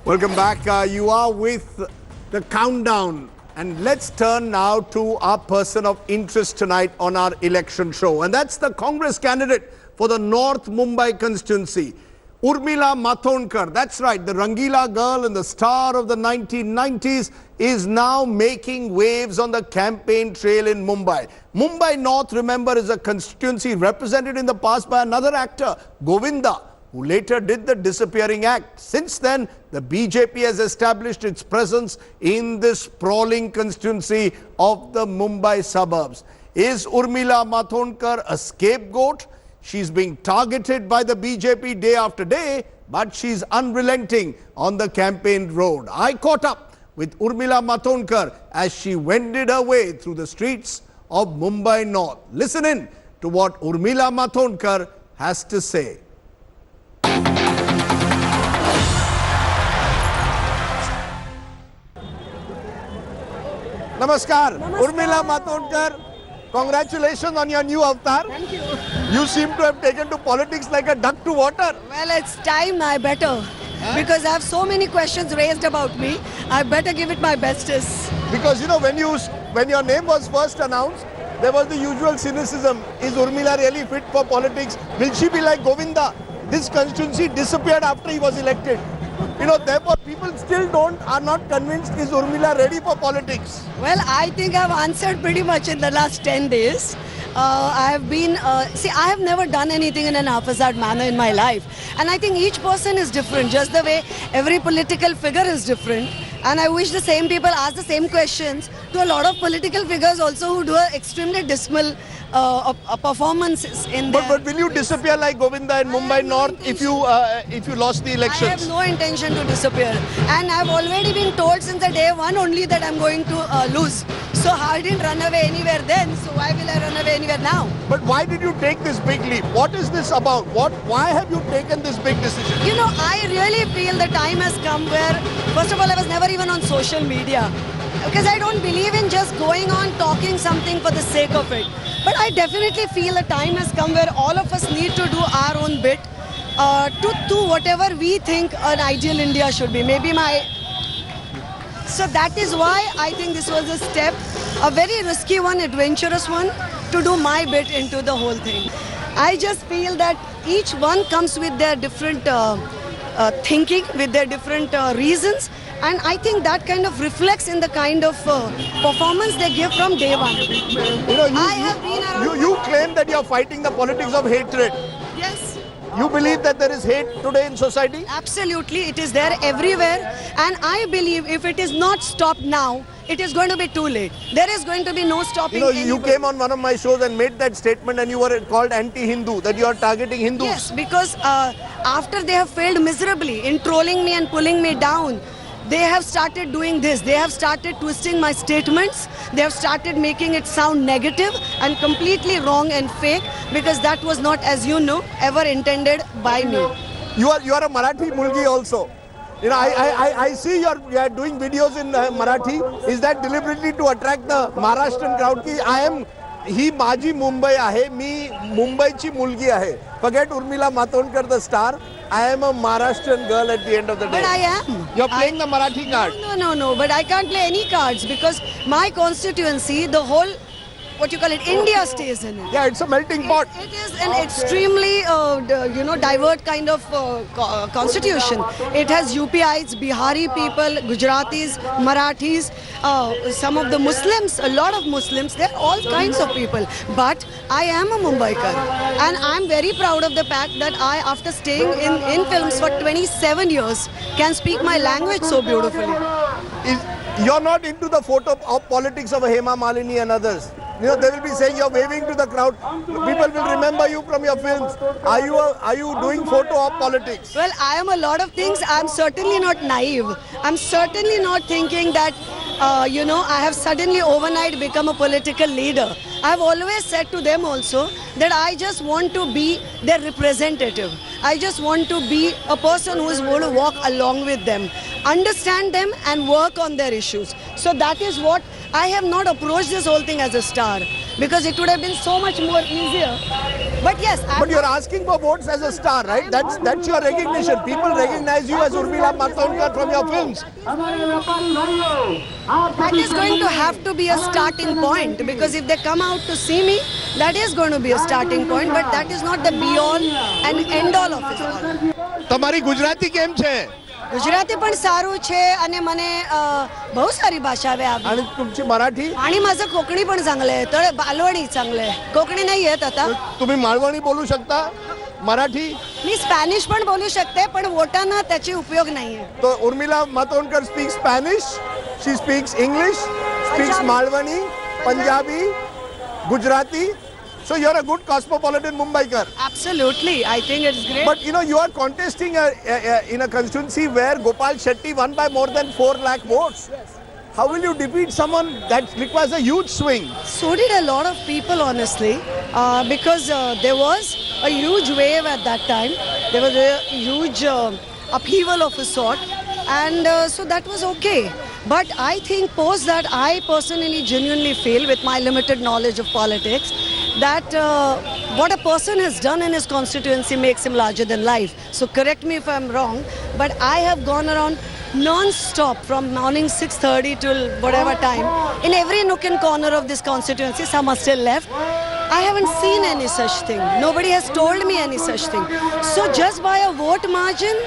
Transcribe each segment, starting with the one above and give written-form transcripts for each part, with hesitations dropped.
Welcome back. You are with the countdown. And let's turn now to our person of interest tonight on our election show. And that's the Congress candidate for the North Mumbai constituency, Urmila Matondkar. That's right, the Rangila girl and the star of the 1990s is now making waves on the campaign trail in Mumbai. Mumbai North, remember, is a constituency represented in the past by another actor, Govinda, who later did the disappearing act. Since then, the BJP has established its presence in this sprawling constituency of the Mumbai suburbs. Is Urmila Matondkar a scapegoat? She's being targeted by the BJP day after day, but she's unrelenting on the campaign road. I caught up with Urmila Matondkar as she wended her way through the streets of Mumbai North. Listen in to what Urmila Matondkar has to say. Namaskar. Urmila Matondkar, congratulations on your new avatar. Thank you. You seem to have taken to politics like a duck to water. Well, it's time I better. Because I have so many questions raised about me. I better give it my bestest. Because you know, when your name was first announced, there was the usual cynicism. Is Urmila really fit for politics? Will she be like Govinda? This constituency disappeared after he was elected. You know, therefore people still are not convinced, is Urmila ready for politics? Well, I think I've answered pretty much in the last 10 days. I have never done anything in an haphazard manner in my life. And I think each person is different, just the way every political figure is different. And I wish the same people ask the same questions to a lot of political figures also who do extremely dismal performances in their... But will you disappear like Govinda in Mumbai North if you lost the elections? I have no intention to disappear. And I've already been told since the day one only that I'm going to lose. So I didn't run away anywhere then, so why will I run away anywhere now? But why did you take this big leap? What is this about? Why have you taken this big decision? You know, I really feel the time has come where, first of all, I was never even on social media. Because I don't believe in just going on talking something for the sake of it. But I definitely feel the time has come where all of us need to do our own bit to whatever we think an ideal India should be. So that is why I think this was a step, a very risky one, adventurous one, to do my bit into the whole thing. I just feel that each one comes with their different thinking, with their different reasons. And I think that kind of reflects in the kind of performance they give from day one. You claim that you're fighting the politics of hatred. Yes. You believe that there is hate today in society? Absolutely, it is there everywhere. And I believe if it is not stopped now, it is going to be too late. There is going to be no stopping. You know, you came on one of my shows and made that statement and you were called anti-Hindu, that you are targeting Hindus. Yes, because after they have failed miserably in trolling me and pulling me down, they have started doing this. They have started twisting my statements. They have started making it sound negative and completely wrong and fake, because that was not, as you know, ever intended by me. You are a Marathi mulgi also. You know, I see you are doing videos in Marathi. Is that deliberately to attract the Maharashtrian crowd? He माझी मुंबई आहे, मी मुंबईची मुलगी आहे. Forget Urmila Matondkar, the star. I am a Maharashtrian girl at the end of the day. But I am. You're playing the Marathi card. No. But I can't play any cards because my constituency, the whole, what you call it, India stays in it. Yeah, it's a melting pot. It is an extremely, diverse kind of constitution. It has UPIs, Bihari people, Gujaratis, Marathis, some of the Muslims, a lot of Muslims, there are all kinds of people. But I am a Mumbaikar. And I'm very proud of the fact that I, after staying in films for 27 years, can speak my language so beautifully. You're not into the photo of politics of Hema Malini and others. You know, they will be saying you're waving to the crowd. People will remember you from your films. Are you doing photo of politics? Well, I am a lot of things. I'm certainly not naive. I'm certainly not thinking that, I have suddenly overnight become a political leader. I've always said to them also that I just want to be their representative. I just want to be a person who is going to walk along with them, understand them and work on their issues. So that is what I have not approached this whole thing as a star. because it would have been so much more easier. But yes, But you're asking for votes as a star, right? That's your recognition. People recognize you as Urmila Matondkar from your films. that is going to have to be a starting point, because if they come out to see me, that is going to be a starting point, but that is not the be all and end all of it all. તમારી ગુજરાતી કેમ છે? ગુજરાતી પણ સારું છે અને મને બહુ સારી ભાષा આવે आणि तुमची मराठी? आणि माझं कोकणी पण चांगलं आहे, तर बालवणी चांगलं आहे. कोकणी नाही येत आता. तुम्ही मालवणी बोलू शकता? मराठी? मी स्पॅनिश पण बोलू शकते, पण वोटांना त्याची उपयोग नाहीये. तो Urmila Matondkar speaks Spanish, she speaks English, speaks Malvani, Punjabi, Gujarati. So you're a good cosmopolitan Mumbaikar. Absolutely, I think it's great. But you know, you are contesting in a constituency where Gopal Shetty won by more than 4 lakh votes. How will you defeat someone that requires a huge swing? So did a lot of people, honestly, because there was a huge wave at that time. There was a huge upheaval of a sort, and so that was okay. But I think post that, I personally genuinely feel, with my limited knowledge of politics, that what a person has done in his constituency makes him larger than life. So correct me if I'm wrong, but I have gone around non-stop from morning 6:30 till whatever time in every nook and corner of this constituency. Some are still left. I haven't seen any such thing. Nobody has told me any such thing. So just by a vote margin,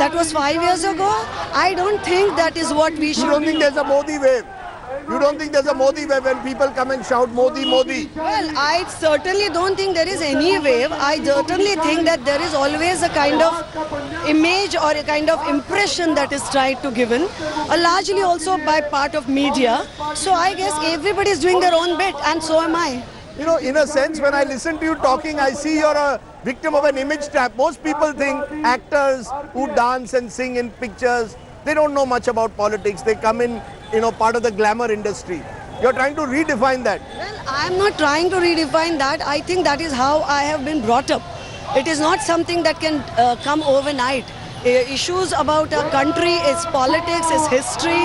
that was 5 years ago, I don't think that is what we You should don't think there's a Modi wave? You don't think there's a Modi wave when people come and shout Modi, Modi? Well, I certainly don't think there is any wave. I certainly think that there is always a kind of image or a kind of impression that is tried to given, largely also by part of media. So I guess everybody is doing their own bit, and so am I. You know, in a sense, when I listen to you talking, I see you're a victim of an image trap. Most people think actors who dance and sing in pictures, they don't know much about politics. They come in, you know, part of the glamour industry. You're trying to redefine that. Well, I'm not trying to redefine that. I think that is how I have been brought up. It is not something that can come overnight. Issues about a country, its politics, its history,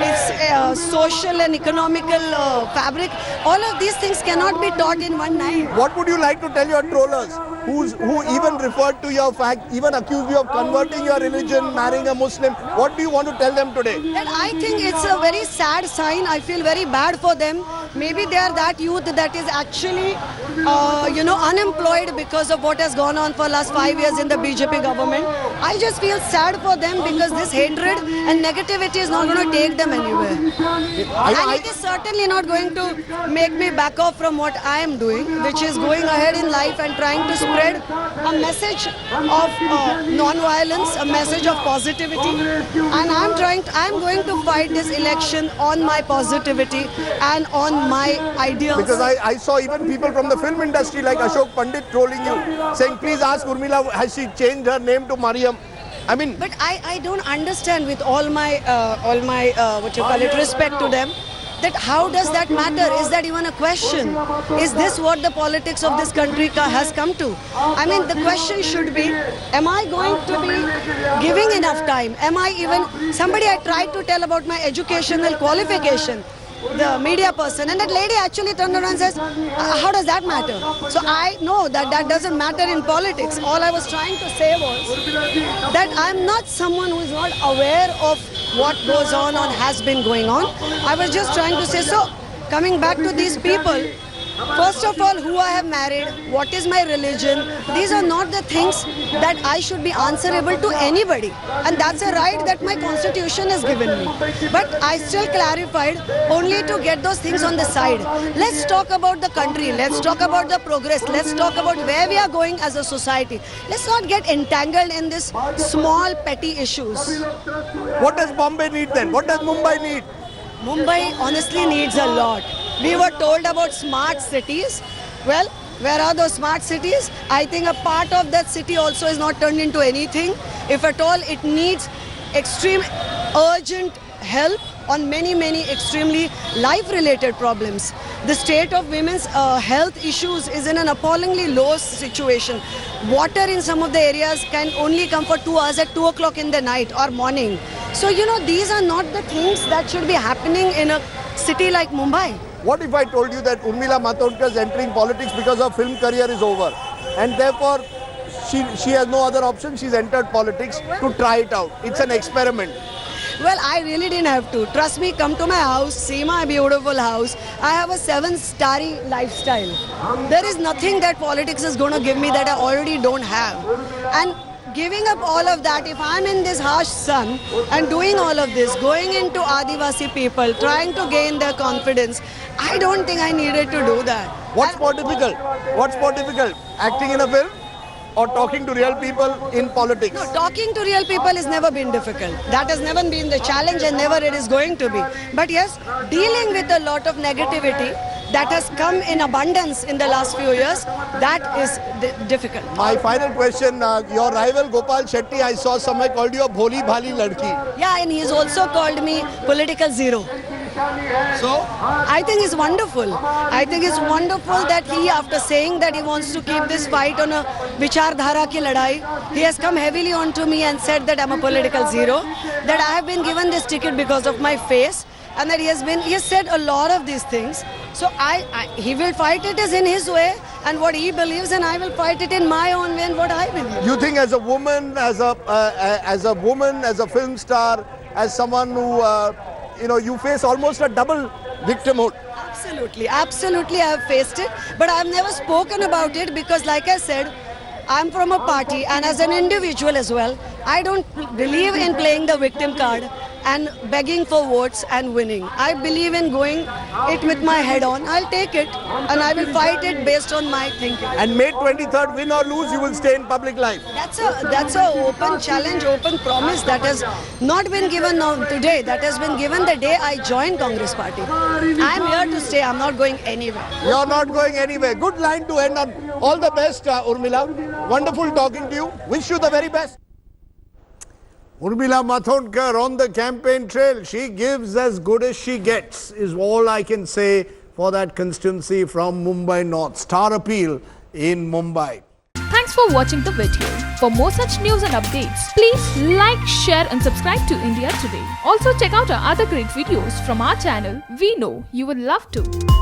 its social and economical fabric, all of these things cannot be taught in one night. What would you like to tell your trollers who even referred to your fact, even accused you of converting your religion, marrying a Muslim? What do you want to tell them today? And I think it's a very sad sign. I feel very bad for them. Maybe they are that youth that is actually, unemployed because of what has gone on for last 5 years in the BJP government. I just feel sad for them because this hatred and negativity is not going to take them anywhere. And it is certainly not going to make me back off from what I am doing, which is going ahead in life and trying to spread a message of non-violence, a message of positivity. And I'm going to fight this election on my positivity and on my ideals. Because I saw even people from the film industry like Ashok Pandit trolling you, saying, please ask Urmila, has she changed her name to Mariam? I mean, But I don't understand, with all my respect to them, that how does that matter? Is that even a question? Is this what the politics of this country has come to? I mean, the question should be, am I going to be giving enough time? Am I even, somebody I tried to tell about my educational qualification, the media person, and that lady actually turned around and says, how does that matter? So I know that that doesn't matter in politics. All I was trying to say was that I'm not someone who is not aware of what goes on or has been going on. I was just trying to say, so coming back to these people, first of all, who I have married, what is my religion, these are not the things that I should be answerable to anybody. And that's a right that my constitution has given me. But I still clarified only to get those things on the side. Let's talk about the country. Let's talk about the progress. Let's talk about where we are going as a society. Let's not get entangled in this small petty issues. what does Bombay need then? What does Mumbai need? Mumbai honestly needs a lot. We were told about smart cities. Well, where are those smart cities? I think a part of that city also is not turned into anything. If at all, it needs extreme urgent help on many extremely life-related problems. The state of women's health issues is in an appallingly low situation. Water in some of the areas can only come for 2 hours at 2 o'clock in the night or morning. So, these are not the things that should be happening in a city like Mumbai. What if I told you that Urmila Matondkar is entering politics because her film career is over, and therefore she has no other option. She's entered politics to try it out. It's an experiment. Well, I really didn't have to. Trust me, come to my house, see my beautiful house. I have a 7-starry lifestyle. There is nothing that politics is going to give me that I already don't have. And giving up all of that, if I'm in this harsh sun and doing all of this, going into Adivasi people, trying to gain their confidence, I don't think I needed to do that. What's more difficult? What's more difficult? Acting in a film or talking to real people in politics? No, talking to real people has never been difficult. That has never been the challenge and never it is going to be. But yes, dealing with a lot of negativity that has come in abundance in the last few years, that is difficult. My final question, your rival Gopal Shetty, I saw somewhere called you a Bholi Bhali Ladki. Yeah, and he's also called me political zero. So? I think it's wonderful. I think it's wonderful that he, after saying that he wants to keep this fight on a Vichardhara ki ladai, he has come heavily onto me and said that I'm a political zero, that I have been given this ticket because of my face, and that he has said a lot of these things. So he will fight it as in his way and what he believes, and I will fight it in my own way and what I believe. You think as a woman, as a film star, as someone who you face almost a double victimhood? Absolutely, absolutely I have faced it, but I have never spoken about it because like I said, I'm from a party and as an individual as well, I don't believe in playing the victim card and begging for votes and winning. I believe in going it with my head on. I'll take it and I will fight it based on my thinking. And May 23rd, win or lose, you will stay in public life. That's a open challenge, open promise that has not been given now today. That has been given the day I joined Congress Party. I'm here to stay. I'm not going anywhere. You're not going anywhere. Good line to end on. All the best, Urmila. Wonderful talking to you. Wish you the very best. Urmila Matondkar on the campaign trail. She gives as good as she gets, is all I can say for that constituency from Mumbai North. Star appeal in Mumbai. Thanks for watching the video. For more such news and updates, please like, share and subscribe to India Today. Also check out our other great videos from our channel. We know you would love to.